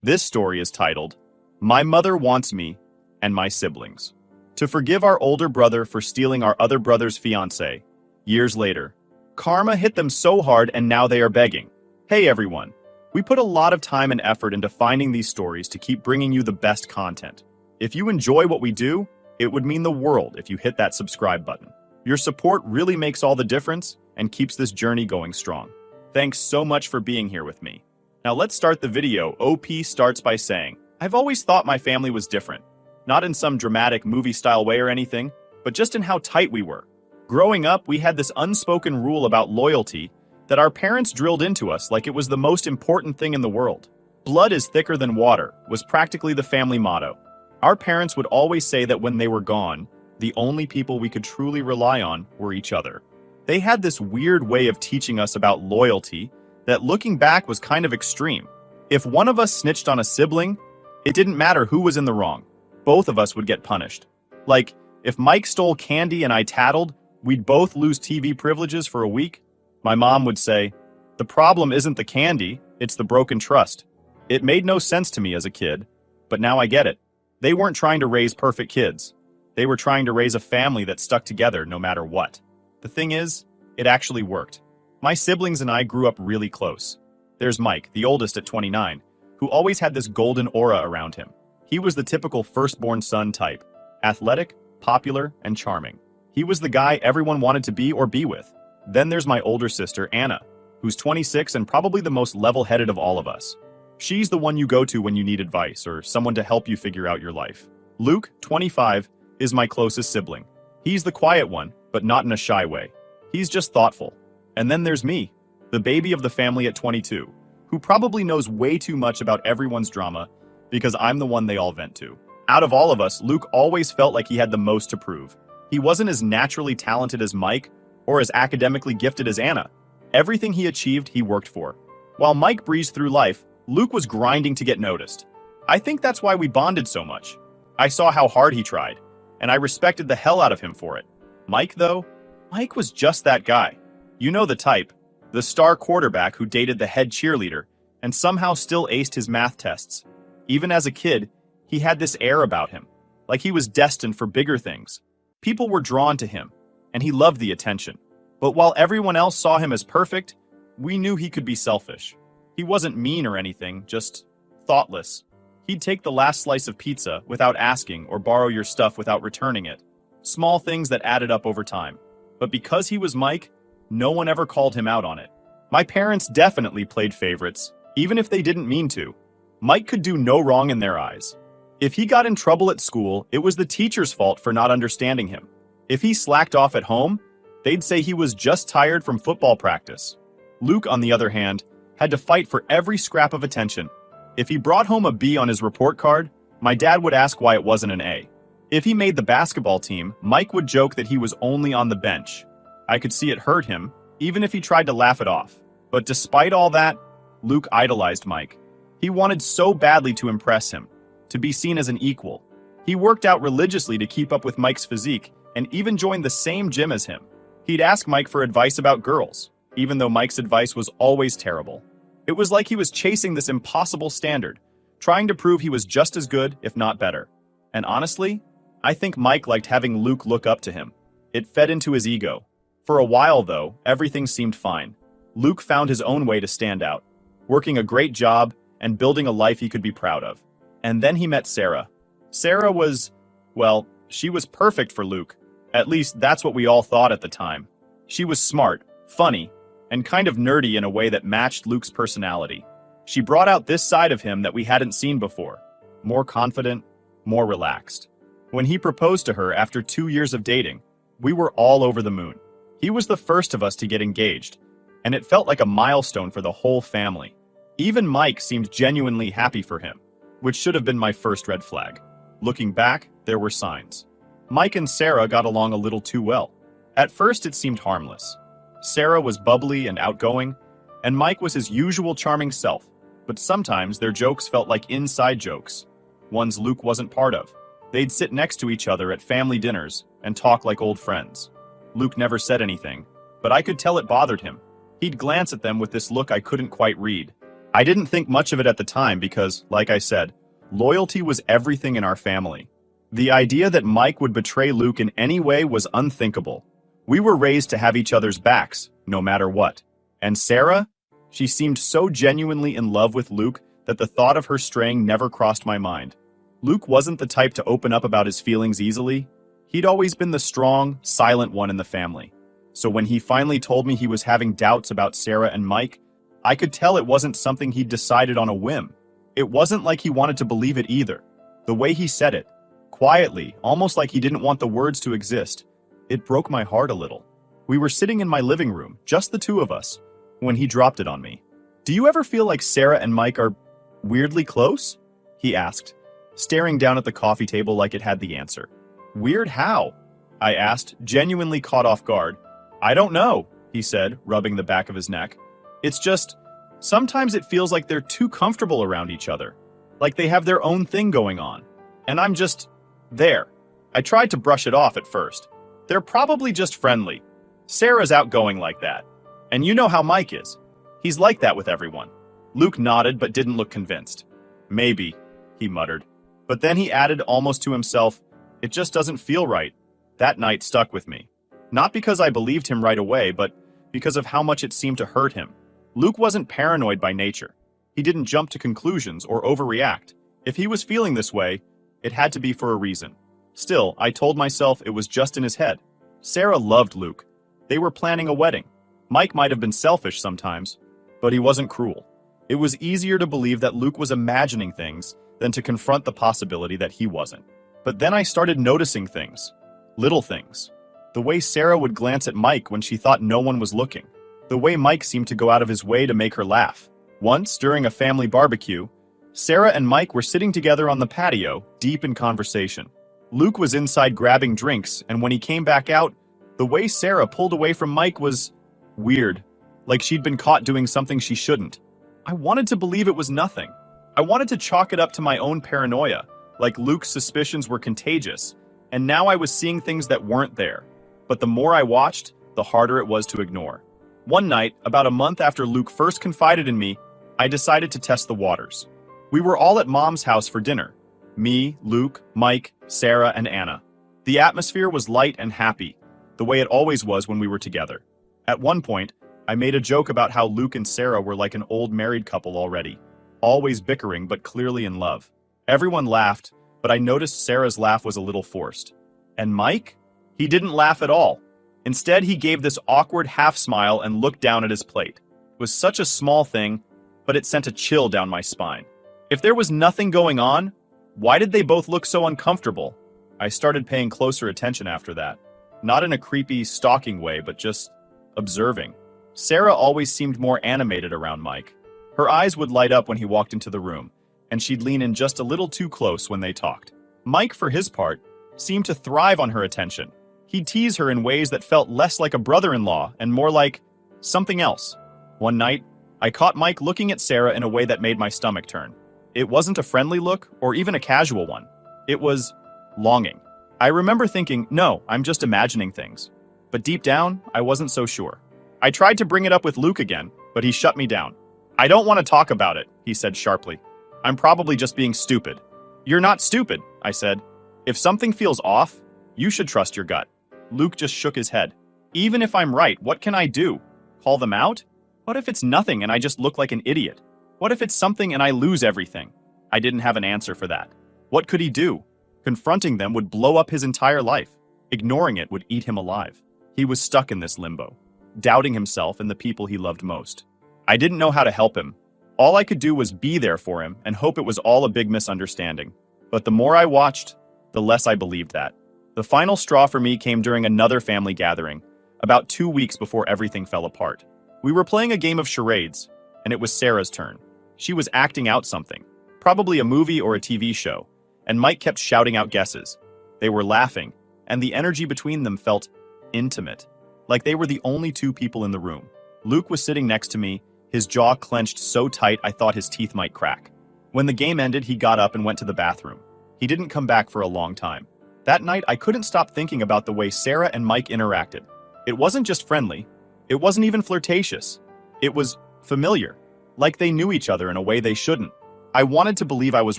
This story is titled, My Mother Wants Me and My Siblings. To forgive our older brother for stealing our other brother's fiancée, years later, karma hit them so hard and now they are begging. Hey everyone, we put a lot of time and effort into finding these stories to keep bringing you the best content. If you enjoy what we do, it would mean the world if you hit that subscribe button. Your support really makes all the difference and keeps this journey going strong. Thanks so much for being here with me. Now let's start the video. OP starts by saying, I've always thought my family was different. Not in some dramatic movie-style way or anything, but just in how tight we were. Growing up, we had this unspoken rule about loyalty that our parents drilled into us like it was the most important thing in the world. Blood is thicker than water was practically the family motto. Our parents would always say that when they were gone, the only people we could truly rely on were each other. They had this weird way of teaching us about loyalty that looking back was kind of extreme. If one of us snitched on a sibling, it didn't matter who was in the wrong. Both of us would get punished. Like, if Mike stole candy and I tattled, we'd both lose TV privileges for a week. My mom would say, the problem isn't the candy, it's the broken trust. It made no sense to me as a kid, but now I get it. They weren't trying to raise perfect kids. They were trying to raise a family that stuck together no matter what. The thing is, it actually worked. My siblings and I grew up really close. There's Mike, the oldest at 29, who always had this golden aura around him. He was the typical firstborn son type, athletic, popular, and charming. He was the guy everyone wanted to be or be with. Then there's my older sister, Anna, who's 26 and probably the most level-headed of all of us. She's the one you go to when you need advice or someone to help you figure out your life. Luke, 25, is my closest sibling. He's the quiet one, but not in a shy way. He's just thoughtful. And then there's me, the baby of the family at 22, who probably knows way too much about everyone's drama because I'm the one they all vent to. Out of all of us, Luke always felt like he had the most to prove. He wasn't as naturally talented as Mike or as academically gifted as Anna. Everything he achieved, he worked for. While Mike breezed through life, Luke was grinding to get noticed. I think that's why we bonded so much. I saw how hard he tried, and I respected the hell out of him for it. Mike, though, Mike was just that guy. You know the type, the star quarterback who dated the head cheerleader and somehow still aced his math tests. Even as a kid, he had this air about him, like he was destined for bigger things. People were drawn to him, and he loved the attention. But while everyone else saw him as perfect, we knew he could be selfish. He wasn't mean or anything, just thoughtless. He'd take the last slice of pizza without asking or borrow your stuff without returning it. Small things that added up over time. But because he was Mike, no one ever called him out on it. My parents definitely played favorites, even if they didn't mean to. Mike could do no wrong in their eyes. If he got in trouble at school, it was the teacher's fault for not understanding him. If he slacked off at home, they'd say he was just tired from football practice. Luke, on the other hand, had to fight for every scrap of attention. If he brought home a B on his report card, my dad would ask why it wasn't an A. If he made the basketball team, Mike would joke that he was only on the bench. I could see it hurt him, even if he tried to laugh it off. But despite all that, Luke idolized Mike. He wanted so badly to impress him, to be seen as an equal. He worked out religiously to keep up with Mike's physique and even joined the same gym as him. He'd ask Mike for advice about girls, even though Mike's advice was always terrible. It was like he was chasing this impossible standard, trying to prove he was just as good, if not better. And honestly, I think Mike liked having Luke look up to him. It fed into his ego. For a while, though, everything seemed fine. Luke found his own way to stand out, working a great job and building a life he could be proud of. And then he met Sarah. Sarah was, well, she was perfect for Luke. At least that's what we all thought at the time. She was smart, funny, and kind of nerdy in a way that matched Luke's personality. She brought out this side of him that we hadn't seen before. More confident, more relaxed. When he proposed to her after 2 years of dating, we were all over the moon. He was the first of us to get engaged, and it felt like a milestone for the whole family. Even Mike seemed genuinely happy for him, which should have been my first red flag. Looking back, there were signs. Mike and Sarah got along a little too well. At first, it seemed harmless. Sarah was bubbly and outgoing, and Mike was his usual charming self, but sometimes their jokes felt like inside jokes, ones Luke wasn't part of. They'd sit next to each other at family dinners and talk like old friends. Luke never said anything, but I could tell it bothered him. He'd glance at them with this look I couldn't quite read. I didn't think much of it at the time because, like I said, loyalty was everything in our family. The idea that Mike would betray Luke in any way was unthinkable. We were raised to have each other's backs, no matter what. And Sarah? She seemed so genuinely in love with Luke that the thought of her straying never crossed my mind. Luke wasn't the type to open up about his feelings easily. He'd always been the strong, silent one in the family. So when he finally told me he was having doubts about Sarah and Mike, I could tell it wasn't something he'd decided on a whim. It wasn't like he wanted to believe it either. The way he said it, quietly, almost like he didn't want the words to exist, it broke my heart a little. We were sitting in my living room, just the two of us, when he dropped it on me. "Do you ever feel like Sarah and Mike are weirdly close?" he asked, staring down at the coffee table like it had the answer. "Weird how?" I asked, genuinely caught off guard. "I don't know," he said, rubbing the back of his neck. "It's just, sometimes it feels like they're too comfortable around each other, like they have their own thing going on. And I'm just there." I tried to brush it off at first. "They're probably just friendly. Sarah's outgoing like that. And you know how Mike is. He's like that with everyone." Luke nodded but didn't look convinced. "Maybe," he muttered. But then he added almost to himself, "It just doesn't feel right." That night stuck with me. Not because I believed him right away, but because of how much it seemed to hurt him. Luke wasn't paranoid by nature. He didn't jump to conclusions or overreact. If he was feeling this way, it had to be for a reason. Still, I told myself it was just in his head. Sarah loved Luke. They were planning a wedding. Mike might have been selfish sometimes, but he wasn't cruel. It was easier to believe that Luke was imagining things than to confront the possibility that he wasn't. But then I started noticing things. Little things. The way Sarah would glance at Mike when she thought no one was looking. The way Mike seemed to go out of his way to make her laugh. Once, during a family barbecue, Sarah and Mike were sitting together on the patio, deep in conversation. Luke was inside grabbing drinks, and when he came back out, the way Sarah pulled away from Mike was weird, like she'd been caught doing something she shouldn't. I wanted to believe it was nothing. I wanted to chalk it up to my own paranoia, like Luke's suspicions were contagious, and now I was seeing things that weren't there. But the more I watched, the harder it was to ignore. One night, about a month after Luke first confided in me, I decided to test the waters. We were all at Mom's house for dinner. Me, Luke, Mike, Sarah, and Anna. The atmosphere was light and happy, the way it always was when we were together. At one point, I made a joke about how Luke and Sarah were like an old married couple already, always bickering but clearly in love. Everyone laughed, but I noticed Sarah's laugh was a little forced. And Mike? He didn't laugh at all. Instead, he gave this awkward half smile and looked down at his plate. It was such a small thing, but it sent a chill down my spine. If there was nothing going on, why did they both look so uncomfortable? I started paying closer attention after that. Not in a creepy, stalking way, but just observing. Sarah always seemed more animated around Mike. Her eyes would light up when he walked into the room, and she'd lean in just a little too close when they talked. Mike, for his part, seemed to thrive on her attention. He'd tease her in ways that felt less like a brother-in-law and more like something else. One night, I caught Mike looking at Sarah in a way that made my stomach turn. It wasn't a friendly look or even a casual one. It was longing. I remember thinking, no, I'm just imagining things. But deep down, I wasn't so sure. I tried to bring it up with Luke again, but he shut me down. "I don't want to talk about it," he said sharply. "I'm probably just being stupid." "You're not stupid," I said. "If something feels off, you should trust your gut." Luke just shook his head. "Even if I'm right, what can I do? Call them out? What if it's nothing and I just look like an idiot? What if it's something and I lose everything?" I didn't have an answer for that. What could he do? Confronting them would blow up his entire life. Ignoring it would eat him alive. He was stuck in this limbo, doubting himself and the people he loved most. I didn't know how to help him. All I could do was be there for him and hope it was all a big misunderstanding. But the more I watched, the less I believed that. The final straw for me came during another family gathering, about 2 weeks before everything fell apart. We were playing a game of charades, and it was Sarah's turn. She was acting out something, probably a movie or a TV show, and Mike kept shouting out guesses. They were laughing, and the energy between them felt intimate, like they were the only two people in the room. Luke was sitting next to me, his jaw clenched so tight I thought his teeth might crack. When the game ended, he got up and went to the bathroom. He didn't come back for a long time. That night, I couldn't stop thinking about the way Sarah and Mike interacted. It wasn't just friendly. It wasn't even flirtatious. It was familiar. like they knew each other in a way they shouldn't. I wanted to believe I was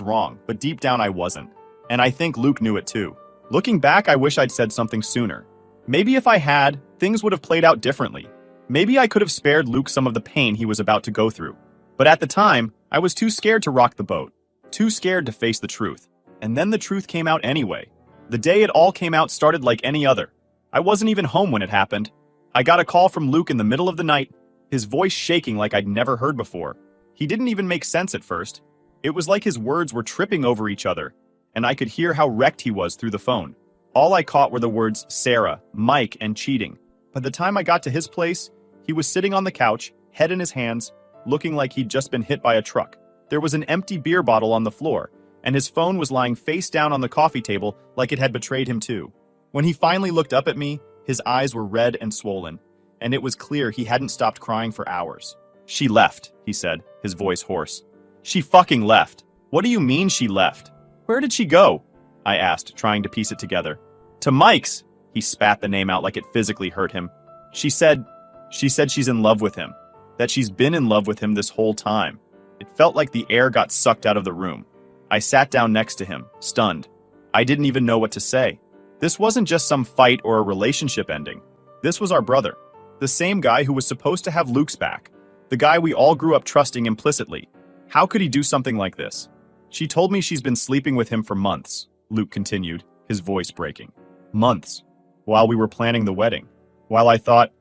wrong, but deep down I wasn't. And I think Luke knew it too. Looking back, I wish I'd said something sooner. Maybe if I had, things would have played out differently. Maybe I could have spared Luke some of the pain he was about to go through. But at the time, I was too scared to rock the boat. Too scared to face the truth. And then the truth came out anyway. The day it all came out started like any other. I wasn't even home when it happened. I got a call from Luke in the middle of the night, his voice shaking like I'd never heard before. He didn't even make sense at first. It was like his words were tripping over each other, and I could hear how wrecked he was through the phone. All I caught were the words Sarah, Mike, and cheating. By the time I got to his place, he was sitting on the couch, head in his hands, looking like he'd just been hit by a truck. There was an empty beer bottle on the floor, and his phone was lying face down on the coffee table like it had betrayed him too. When he finally looked up at me, his eyes were red and swollen, and it was clear he hadn't stopped crying for hours. "She left," he said, his voice hoarse. "She fucking left. What do you mean she left? Where did she go?" I asked, trying to piece it together. "To Mike's." He spat the name out like it physically hurt him. She said she's in love with him. That she's been in love with him this whole time. It felt like the air got sucked out of the room. I sat down next to him, stunned. I didn't even know what to say. This wasn't just some fight or a relationship ending. This was our brother. The same guy who was supposed to have Luke's back. The guy we all grew up trusting implicitly. How could he do something like this? "She told me she's been sleeping with him for months," Luke continued, his voice breaking. "Months. While we were planning the wedding. While I thought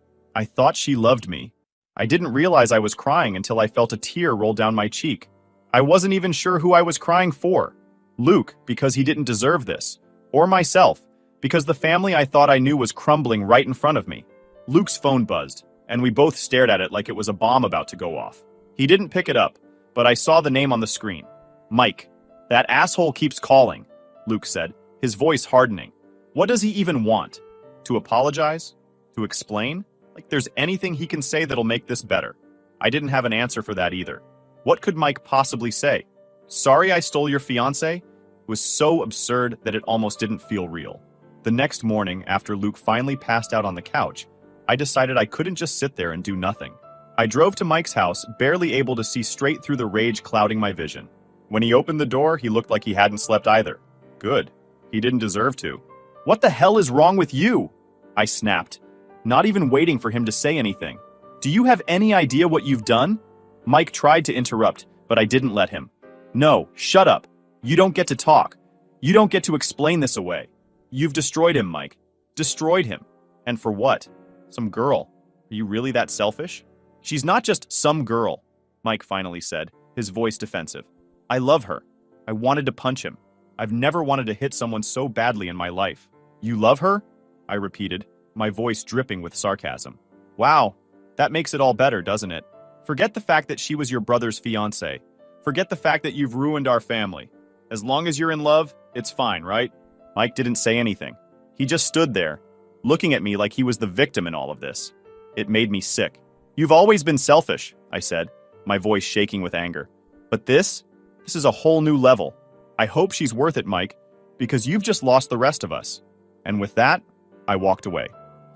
she loved me. I didn't realize I was crying until I felt a tear roll down my cheek. I wasn't even sure who I was crying for. Luke, because he didn't deserve this. Or myself, because the family I thought I knew was crumbling right in front of me." Luke's phone buzzed, and we both stared at it like it was a bomb about to go off. He didn't pick it up, but I saw the name on the screen. "Mike. That asshole keeps calling," Luke said, his voice hardening. "What does he even want? To apologize? To explain? Like there's anything he can say that'll make this better." I didn't have an answer for that either. What could Mike possibly say? "Sorry I stole your fiancé?" It was so absurd that it almost didn't feel real. The next morning, after Luke finally passed out on the couch, I decided I couldn't just sit there and do nothing. I drove to Mike's house, barely able to see straight through the rage clouding my vision. When he opened the door, he looked like he hadn't slept either. Good. He didn't deserve to. "What the hell is wrong with you?" I snapped, not even waiting for him to say anything. "Do you have any idea what you've done?" Mike tried to interrupt, but I didn't let him. "No, shut up. You don't get to talk. You don't get to explain this away. You've destroyed him, Mike. Destroyed him. And for what? Some girl. Are you really that selfish?" "She's not just some girl," Mike finally said, his voice defensive. "I love her. I wanted to punch him. I've never wanted to hit someone so badly in my life." "You love her?" I repeated, my voice dripping with sarcasm. "Wow, that makes it all better, doesn't it? Forget the fact that she was your brother's fiancé. Forget the fact that you've ruined our family. As long as you're in love, it's fine, right?" Mike didn't say anything. He just stood there, looking at me like he was the victim in all of this. It made me sick. "You've always been selfish," I said, my voice shaking with anger. "But this is a whole new level. I hope she's worth it, Mike, because you've just lost the rest of us." And with that, I walked away.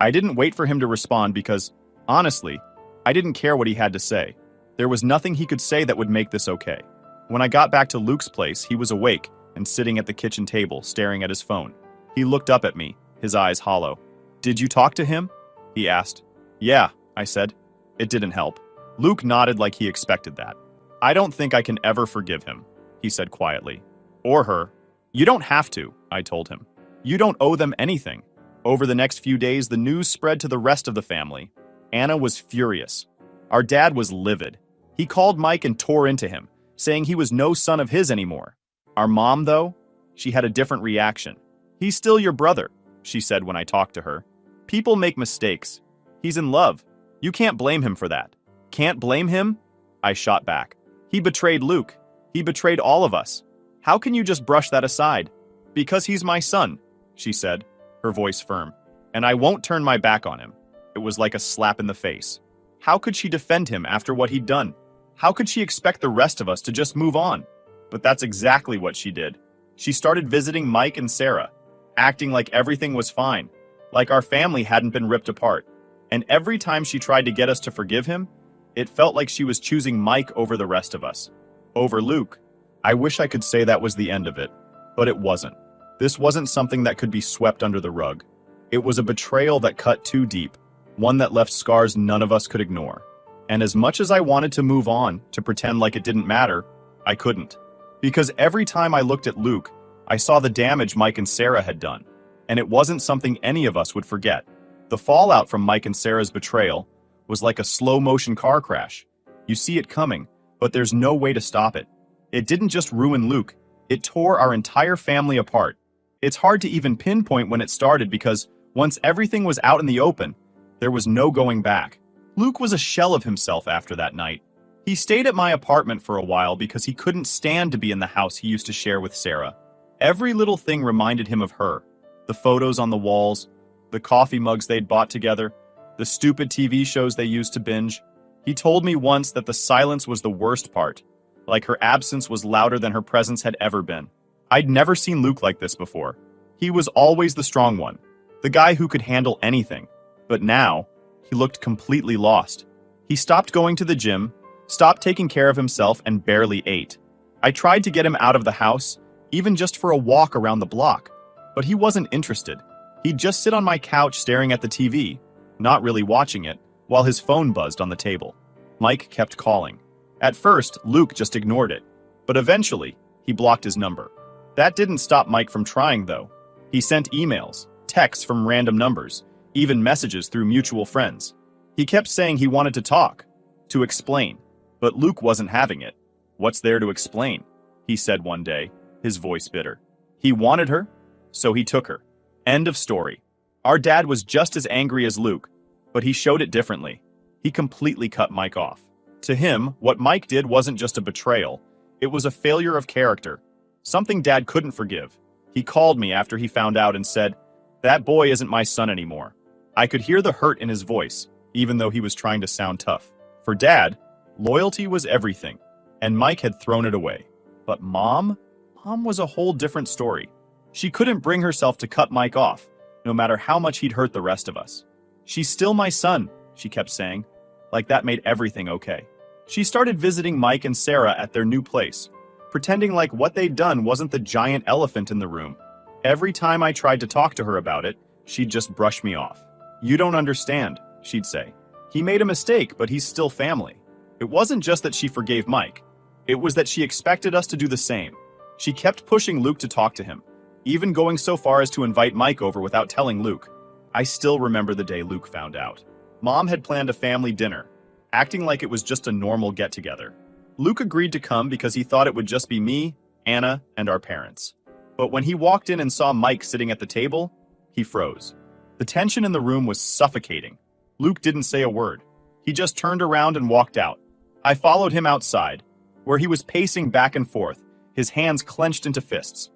I didn't wait for him to respond because, honestly, I didn't care what he had to say. There was nothing he could say that would make this okay. When I got back to Luke's place, he was awake and sitting at the kitchen table, staring at his phone. He looked up at me, his eyes hollow. "Did you talk to him?" he asked. "Yeah," I said. It didn't help. Luke nodded like he expected that. "I don't think I can ever forgive him," he said quietly. "Or her." "You don't have to," I told him. "You don't owe them anything." Over the next few days, the news spread to the rest of the family. Anna was furious. Our dad was livid. He called Mike and tore into him, saying he was no son of his anymore. Our mom, though, she had a different reaction. "He's still your brother," she said when I talked to her. "People make mistakes. He's in love. You can't blame him for that." "Can't blame him?" I shot back. "He betrayed Luke. He betrayed all of us. How can you just brush that aside?" "Because he's my son," she said, her voice firm. "And I won't turn my back on him." It was like a slap in the face. How could she defend him after what he'd done? How could she expect the rest of us to just move on? But that's exactly what she did. She started visiting Mike and Sarah, acting like everything was fine, like our family hadn't been ripped apart. And every time she tried to get us to forgive him, It felt like she was choosing Mike over the rest of us. Over Luke. I wish I could say that was the end of it, but it wasn't. This wasn't something that could be swept under the rug. It was a betrayal that cut too deep, one that left scars none of us could ignore. And as much as I wanted to move on, to pretend like it didn't matter, I couldn't. Because every time I looked at Luke, I saw the damage Mike and Sarah had done. And it wasn't something any of us would forget. The fallout from Mike and Sarah's betrayal was like a slow-motion car crash. You see it coming, but there's no way to stop it. It didn't just ruin Luke, it tore our entire family apart. It's hard to even pinpoint when it started because once everything was out in the open, there was no going back. Luke was a shell of himself after that night. He stayed at my apartment for a while because he couldn't stand to be in the house he used to share with Sarah. Every little thing reminded him of her. The photos on the walls, the coffee mugs they'd bought together, the stupid TV shows they used to binge. He told me once that the silence was the worst part, like her absence was louder than her presence had ever been. I'd never seen Luke like this before. He was always the strong one, the guy who could handle anything. But now, he looked completely lost. He stopped going to the gym, stopped taking care of himself, and barely ate. I tried to get him out of the house, even just for a walk around the block, but he wasn't interested. He'd just sit on my couch staring at the TV, not really watching it, while his phone buzzed on the table. Mike kept calling. At first, Luke just ignored it, but eventually, he blocked his number. That didn't stop Mike from trying, though. He sent emails, texts from random numbers, even messages through mutual friends. He kept saying he wanted to talk, to explain, but Luke wasn't having it. "What's there to explain?" he said one day, his voice bitter. He wanted her, so he took her. End of story. Our dad was just as angry as Luke, but he showed it differently. He completely cut Mike off. To him, what Mike did wasn't just a betrayal, it was a failure of character, something Dad couldn't forgive. He called me after he found out and said, "That boy isn't my son anymore." I could hear the hurt in his voice, even though he was trying to sound tough. For Dad, loyalty was everything, and Mike had thrown it away. But Mom was a whole different story. She couldn't bring herself to cut Mike off, no matter how much he'd hurt the rest of us. "She's still my son," she kept saying, like that made everything okay. She started visiting Mike and Sarah at their new place, pretending like what they'd done wasn't the giant elephant in the room. Every time I tried to talk to her about it, she'd just brush me off. "You don't understand," she'd say. "He made a mistake, but he's still family." It wasn't just that she forgave Mike. It was that she expected us to do the same. She kept pushing Luke to talk to him, even going so far as to invite Mike over without telling Luke. I still remember the day Luke found out. Mom had planned a family dinner, acting like it was just a normal get-together. Luke agreed to come because he thought it would just be me, Anna, and our parents. But when he walked in and saw Mike sitting at the table, he froze. The tension in the room was suffocating. Luke didn't say a word. He just turned around and walked out. I followed him outside, where he was pacing back and forth, his hands clenched into fists.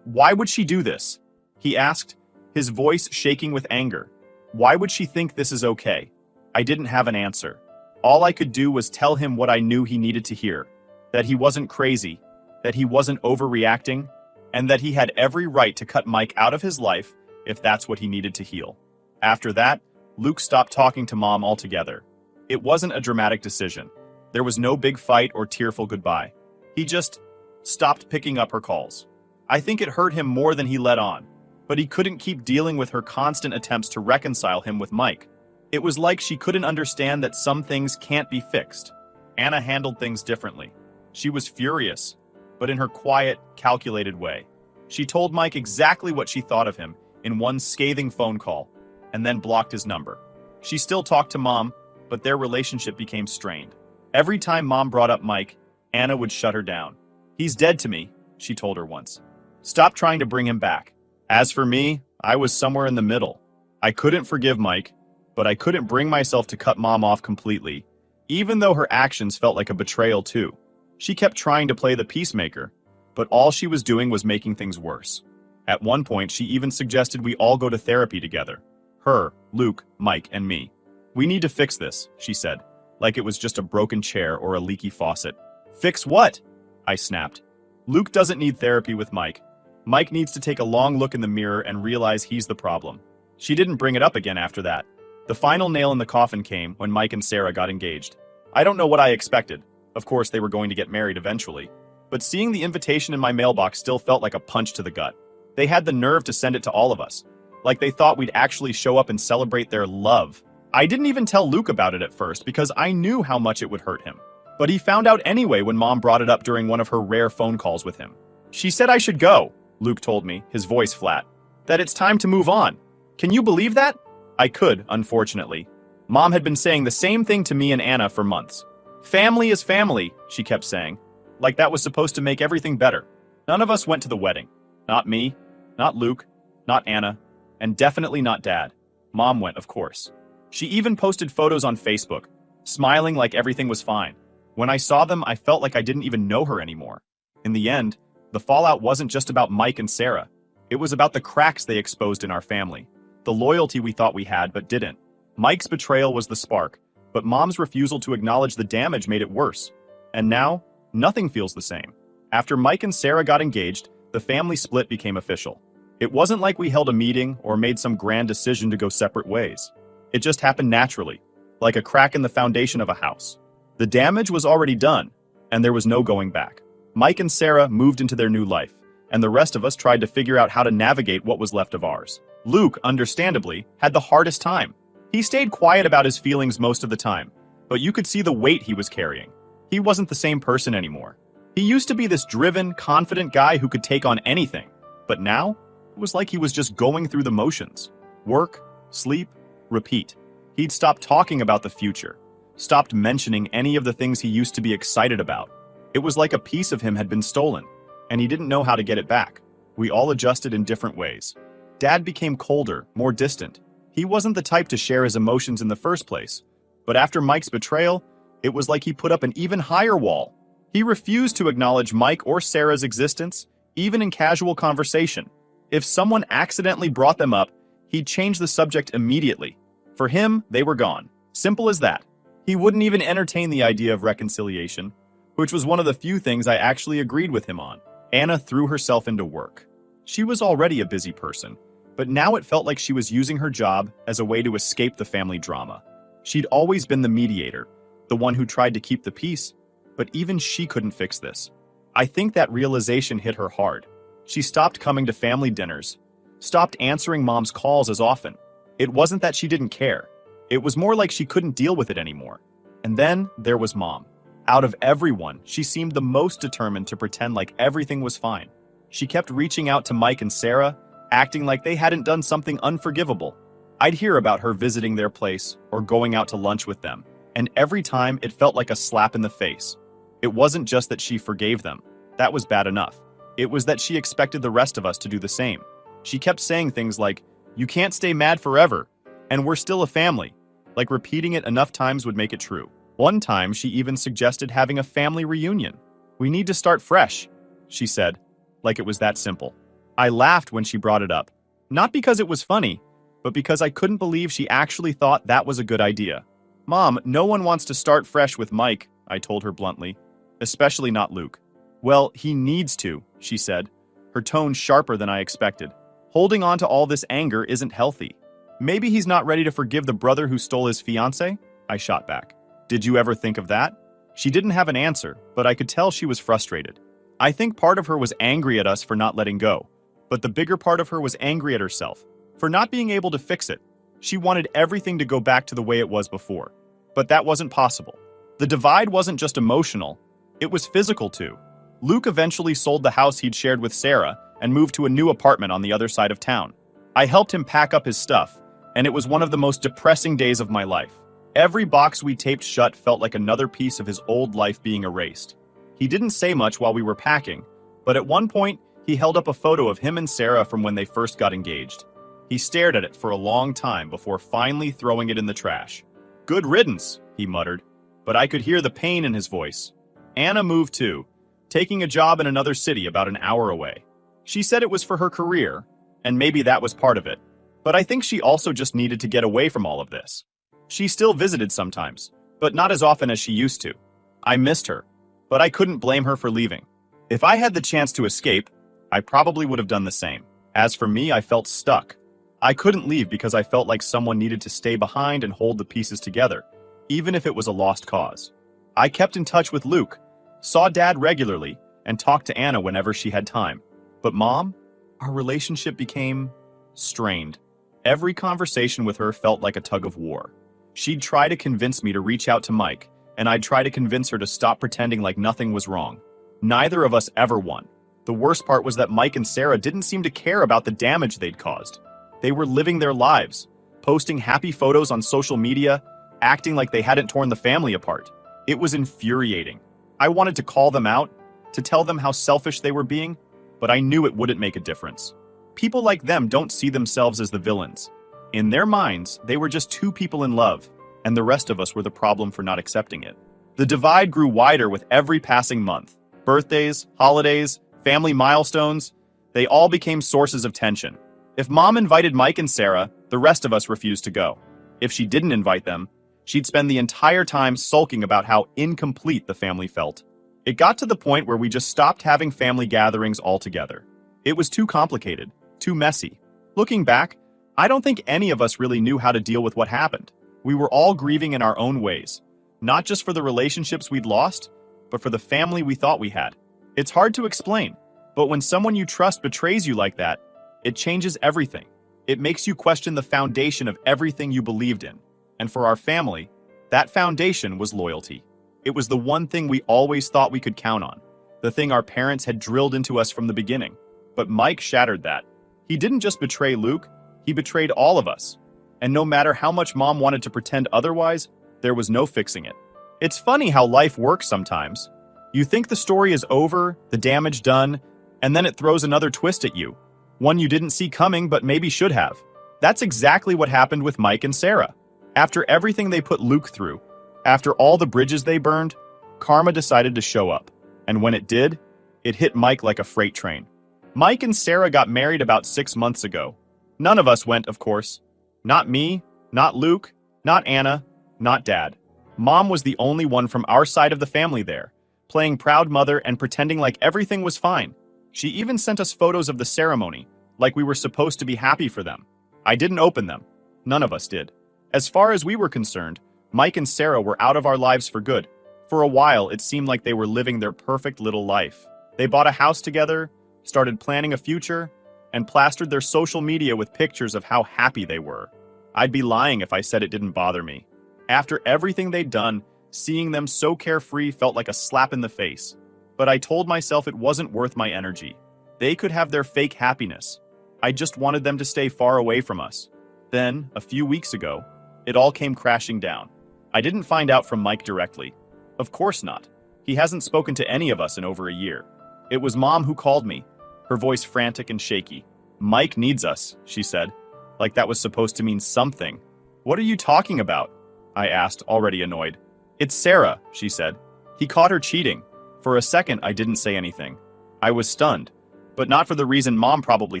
"Why would she do this?" he asked, his voice shaking with anger. Why would she think this is okay? I didn't have an answer. All I could do was tell him what I knew he needed to hear. That he wasn't crazy, that he wasn't overreacting, and that he had every right to cut Mike out of his life if that's what he needed to heal. After that, Luke stopped talking to Mom altogether. It wasn't a dramatic decision. There was no big fight or tearful goodbye. He just stopped picking up her calls. I think it hurt him more than he let on, but he couldn't keep dealing with her constant attempts to reconcile him with Mike. It was like she couldn't understand that some things can't be fixed. Anna handled things differently. She was furious, but in her quiet, calculated way. She told Mike exactly what she thought of him in one scathing phone call, and then blocked his number. She still talked to Mom, but their relationship became strained. Every time Mom brought up Mike, Anna would shut her down. "He's dead to me," she told her once. "Stop trying to bring him back." As for me, I was somewhere in the middle. I couldn't forgive Mike, but I couldn't bring myself to cut Mom off completely, even though her actions felt like a betrayal too. She kept trying to play the peacemaker, but all she was doing was making things worse. At one point, she even suggested we all go to therapy together. Her, Luke, Mike, and me. "We need to fix this," she said, like it was just a broken chair or a leaky faucet. "Fix what?" I snapped. "Luke doesn't need therapy with Mike. Mike needs to take a long look in the mirror and realize he's the problem." She didn't bring it up again after that. The final nail in the coffin came when Mike and Sarah got engaged. I don't know what I expected. Of course, they were going to get married eventually. But seeing the invitation in my mailbox still felt like a punch to the gut. They had the nerve to send it to all of us. Like they thought we'd actually show up and celebrate their love. I didn't even tell Luke about it at first because I knew how much it would hurt him. But he found out anyway when Mom brought it up during one of her rare phone calls with him. She said I should go, Luke told me, his voice flat. That it's time to move on. Can you believe that? I could, unfortunately. Mom had been saying the same thing to me and Anna for months. Family is family, she kept saying. Like that was supposed to make everything better. None of us went to the wedding. Not me, not Luke, not Anna, and definitely not Dad. Mom went, of course. She even posted photos on Facebook, smiling like everything was fine. When I saw them, I felt like I didn't even know her anymore. In the end, the fallout wasn't just about Mike and Sarah. It was about the cracks they exposed in our family. The loyalty we thought we had but didn't. Mike's betrayal was the spark, but Mom's refusal to acknowledge the damage made it worse. And now, nothing feels the same. After Mike and Sarah got engaged, the family split became official. It wasn't like we held a meeting or made some grand decision to go separate ways. It just happened naturally, like a crack in the foundation of a house. The damage was already done, and there was no going back. Mike and Sarah moved into their new life, and the rest of us tried to figure out how to navigate what was left of ours. Luke, understandably, had the hardest time. He stayed quiet about his feelings most of the time, but you could see the weight he was carrying. He wasn't the same person anymore. He used to be this driven, confident guy who could take on anything, but now, it was like he was just going through the motions. Work, sleep, repeat. He'd stopped talking about the future, stopped mentioning any of the things he used to be excited about. It was like a piece of him had been stolen, and he didn't know how to get it back. We all adjusted in different ways. Dad became colder, more distant. He wasn't the type to share his emotions in the first place. But after Mike's betrayal, it was like he put up an even higher wall. He refused to acknowledge Mike or Sarah's existence, even in casual conversation. If someone accidentally brought them up, he'd change the subject immediately. For him, they were gone. Simple as that. He wouldn't even entertain the idea of reconciliation, which was one of the few things I actually agreed with him on. Anna threw herself into work. She was already a busy person, but now it felt like she was using her job as a way to escape the family drama. She'd always been the mediator, the one who tried to keep the peace, but even she couldn't fix this. I think that realization hit her hard. She stopped coming to family dinners, stopped answering Mom's calls as often. It wasn't that she didn't care. It was more like she couldn't deal with it anymore. And then there was Mom. Out of everyone, she seemed the most determined to pretend like everything was fine. She kept reaching out to Mike and Sarah, acting like they hadn't done something unforgivable. I'd hear about her visiting their place or going out to lunch with them, and every time it felt like a slap in the face. It wasn't just that she forgave them. That was bad enough. It was that she expected the rest of us to do the same. She kept saying things like, "You can't stay mad forever," and "We're still a family." Like repeating it enough times would make it true. One time, she even suggested having a family reunion. "We need to start fresh," she said, like it was that simple. I laughed when she brought it up. Not because it was funny, but because I couldn't believe she actually thought that was a good idea. "Mom, no one wants to start fresh with Mike," I told her bluntly. "Especially not Luke." "Well, he needs to," she said, her tone sharper than I expected. "Holding on to all this anger isn't healthy. Maybe he's not ready to forgive the brother who stole his fiancée?" I shot back. "Did you ever think of that?" She didn't have an answer, but I could tell she was frustrated. I think part of her was angry at us for not letting go, but the bigger part of her was angry at herself for not being able to fix it. She wanted everything to go back to the way it was before, but that wasn't possible. The divide wasn't just emotional, it was physical too. Luke eventually sold the house he'd shared with Sarah and moved to a new apartment on the other side of town. I helped him pack up his stuff, and it was one of the most depressing days of my life. Every box we taped shut felt like another piece of his old life being erased. He didn't say much while we were packing, but at one point, he held up a photo of him and Sarah from when they first got engaged. He stared at it for a long time before finally throwing it in the trash. "Good riddance," he muttered, but I could hear the pain in his voice. Anna moved too, taking a job in another city about an hour away. She said it was for her career, and maybe that was part of it, but I think she also just needed to get away from all of this. She still visited sometimes, but not as often as she used to. I missed her, but I couldn't blame her for leaving. If I had the chance to escape, I probably would have done the same. As for me, I felt stuck. I couldn't leave because I felt like someone needed to stay behind and hold the pieces together, even if it was a lost cause. I kept in touch with Luke, saw Dad regularly, and talked to Anna whenever she had time. But Mom, our relationship became strained. Every conversation with her felt like a tug of war. She'd try to convince me to reach out to Mike, and I'd try to convince her to stop pretending like nothing was wrong. Neither of us ever won. The worst part was that Mike and Sarah didn't seem to care about the damage they'd caused. They were living their lives, posting happy photos on social media, acting like they hadn't torn the family apart. It was infuriating. I wanted to call them out, to tell them how selfish they were being, but I knew it wouldn't make a difference. People like them don't see themselves as the villains. In their minds, they were just two people in love, and the rest of us were the problem for not accepting it. The divide grew wider with every passing month. Birthdays, holidays, family milestones, they all became sources of tension. If Mom invited Mike and Sarah, the rest of us refused to go. If she didn't invite them, she'd spend the entire time sulking about how incomplete the family felt. It got to the point where we just stopped having family gatherings altogether. It was too complicated, too messy. Looking back, I don't think any of us really knew how to deal with what happened. We were all grieving in our own ways, not just for the relationships we'd lost, but for the family we thought we had. It's hard to explain, but when someone you trust betrays you like that, it changes everything. It makes you question the foundation of everything you believed in. And for our family, that foundation was loyalty. It was the one thing we always thought we could count on, the thing our parents had drilled into us from the beginning. But Mike shattered that. He didn't just betray Luke, he betrayed all of us. And no matter how much Mom wanted to pretend otherwise, there was no fixing it. It's funny how life works sometimes. You think the story is over, the damage done, and then it throws another twist at you. One you didn't see coming but maybe should have. That's exactly what happened with Mike and Sarah. After everything they put Luke through, after all the bridges they burned, karma decided to show up. And when it did, it hit Mike like a freight train. Mike and Sarah got married about 6 months ago. None of us went, of course. Not me, not Luke, not Anna, not Dad. Mom was the only one from our side of the family there, playing proud mother and pretending like everything was fine. She even sent us photos of the ceremony, like we were supposed to be happy for them. I didn't open them. None of us did. As far as we were concerned, Mike and Sarah were out of our lives for good. For a while, it seemed like they were living their perfect little life. They bought a house together, started planning a future, and plastered their social media with pictures of how happy they were. I'd be lying if I said it didn't bother me. After everything they'd done, seeing them so carefree felt like a slap in the face. But I told myself it wasn't worth my energy. They could have their fake happiness. I just wanted them to stay far away from us. Then, a few weeks ago, it all came crashing down. I didn't find out from Mike directly. Of course not. He hasn't spoken to any of us in over a year. It was Mom who called me, her voice frantic and shaky. "Mike needs us," she said, like that was supposed to mean something. "What are you talking about?" I asked, already annoyed. "It's Sarah," she said. "He caught her cheating." For a second, I didn't say anything. I was stunned, but not for the reason Mom probably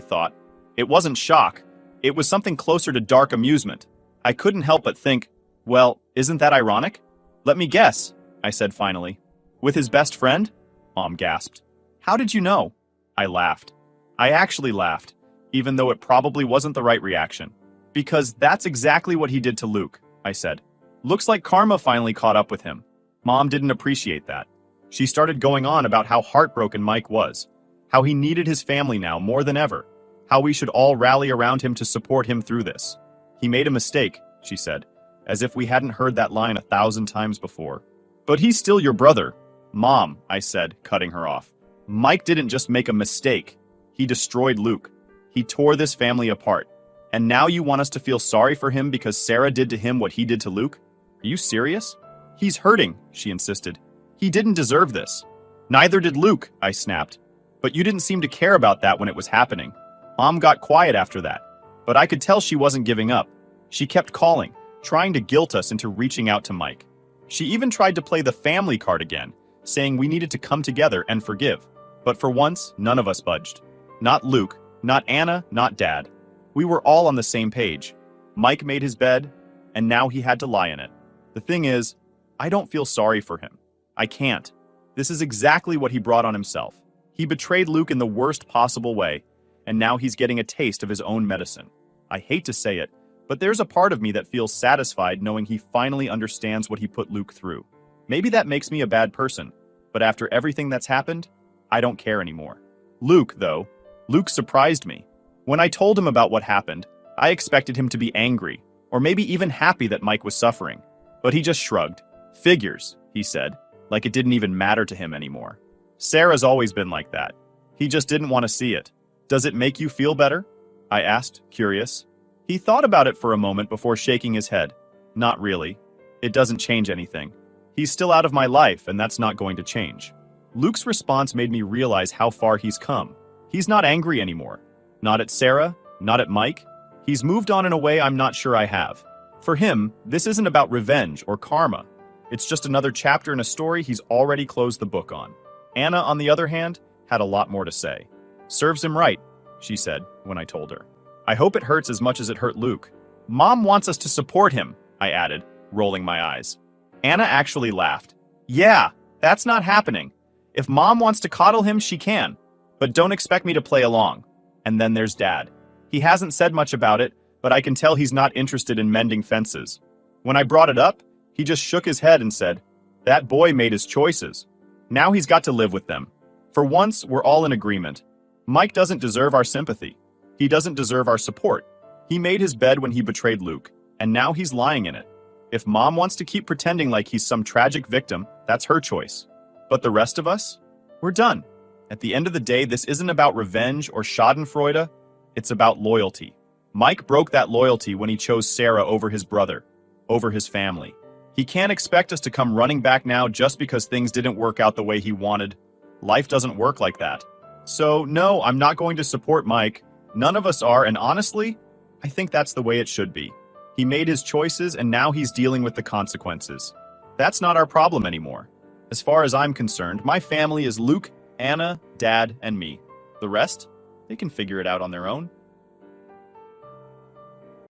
thought. It wasn't shock. It was something closer to dark amusement. I couldn't help but think, well, isn't that ironic? "Let me guess," I said finally. "With his best friend?" Mom gasped. "How did you know?" I laughed. I actually laughed, even though it probably wasn't the right reaction. "Because that's exactly what he did to Luke," I said. "Looks like karma finally caught up with him." Mom didn't appreciate that. She started going on about how heartbroken Mike was, how he needed his family now more than ever, how we should all rally around him to support him through this. "He made a mistake," she said, as if we hadn't heard that line 1,000 times before. "But he's still your brother." "Mom," I said, cutting her off. "Mike didn't just make a mistake. He destroyed Luke. He tore this family apart. And now you want us to feel sorry for him because Sarah did to him what he did to Luke? Are you serious?" "He's hurting," she insisted. "He didn't deserve this." "Neither did Luke," I snapped. "But you didn't seem to care about that when it was happening." Mom got quiet after that, but I could tell she wasn't giving up. She kept calling, trying to guilt us into reaching out to Mike. She even tried to play the family card again, saying we needed to come together and forgive. But for once, none of us budged. Not Luke, not Anna, not Dad. We were all on the same page. Mike made his bed, and now he had to lie in it. The thing is, I don't feel sorry for him. I can't. This is exactly what he brought on himself. He betrayed Luke in the worst possible way, and now he's getting a taste of his own medicine. I hate to say it, but there's a part of me that feels satisfied knowing he finally understands what he put Luke through. Maybe that makes me a bad person, but after everything that's happened, I don't care anymore. Luke, though, Luke surprised me. When I told him about what happened, I expected him to be angry, or maybe even happy that Mike was suffering. But he just shrugged. Figures, he said, like it didn't even matter to him anymore. Sarah's always been like that. He just didn't want to see it. Does it make you feel better? I asked, curious. He thought about it for a moment before shaking his head. Not really. It doesn't change anything. He's still out of my life, and that's not going to change. Luke's response made me realize how far he's come. He's not angry anymore. Not at Sarah, not at Mike. He's moved on in a way I'm not sure I have. For him, this isn't about revenge or karma. It's just another chapter in a story he's already closed the book on. Anna, on the other hand, had a lot more to say. Serves him right, she said when I told her. I hope it hurts as much as it hurt Luke. Mom wants us to support him, I added, rolling my eyes. Anna actually laughed. Yeah, that's not happening. If Mom wants to coddle him, she can. But don't expect me to play along. And then there's Dad. He hasn't said much about it, but I can tell he's not interested in mending fences. When I brought it up, he just shook his head and said, "That boy made his choices. Now he's got to live with them." For once, we're all in agreement. Mike doesn't deserve our sympathy. He doesn't deserve our support. He made his bed when he betrayed Luke, and now he's lying in it. If Mom wants to keep pretending like he's some tragic victim, that's her choice. But the rest of us? We're done. At the end of the day, this isn't about revenge or schadenfreude. It's about loyalty. Mike broke that loyalty when he chose Sarah over his brother, over his family. He can't expect us to come running back now just because things didn't work out the way he wanted. Life doesn't work like that. So, no, I'm not going to support Mike. None of us are, and honestly, I think that's the way it should be. He made his choices, and now he's dealing with the consequences. That's not our problem anymore. As far as I'm concerned, my family is Luke, Anna, Dad, and me. The rest? They can figure it out on their own.